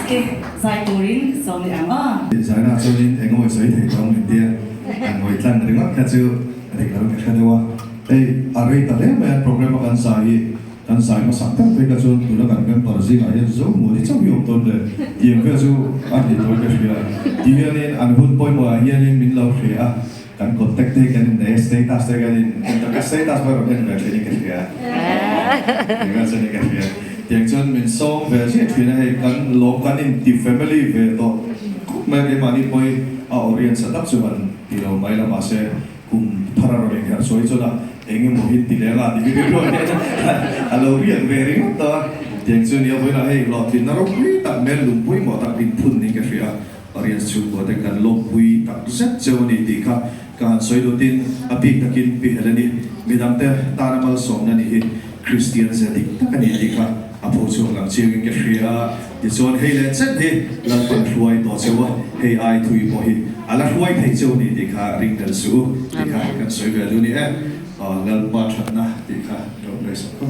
cái giải turin sau này ăn à giải nào cho nên anh ngồi sấy thì trong mình tia anh ngồi chân đứng ngắt cái chữ thì cái đó cái đó đây ở đây ta lấy mấy program kan sai mà sáng tạo cái chỗ tụi nó cần cái bảo gì cái chỗ mua đi trong hiệu tôn đấy tiền cái chỗ anh đi thôi cái gì thì nên anh hôn bôi mà hiện nên mình lâu rồi à kan contact cái này status cái status mà rồi cái gì cái gì cái gì tiếng chân mình sống về cái chuyện này kan local in the family về đó mà cái mà đi bôi ở orient setup cho mình thì đâu mấy là mà sẽ cùng thara rồi cái số chỗ đó anh một hit tỷ lệ là thì cái rồi alo riêng về riêng đó tiếng chân nhiều với là hay lọt thì nó rất quý tặng men lùng quý mà tặng in phun những cái gì à orient chụp của cái kan lom quý tặng rất châu này thì cả kan soi đầu tiên api takin pi helani midam te taramal som na ni Christian zedik takan ni dika apo chu lang chiang cái gì à thì chọn hay lên rất đi lần phần ruồi tổ châu hay ai thui mo hi ala ruồi thấy châu này thì cả ring del su thì cả kan soi về luôn đi lần ba trận na thì cả rồi đấy sao không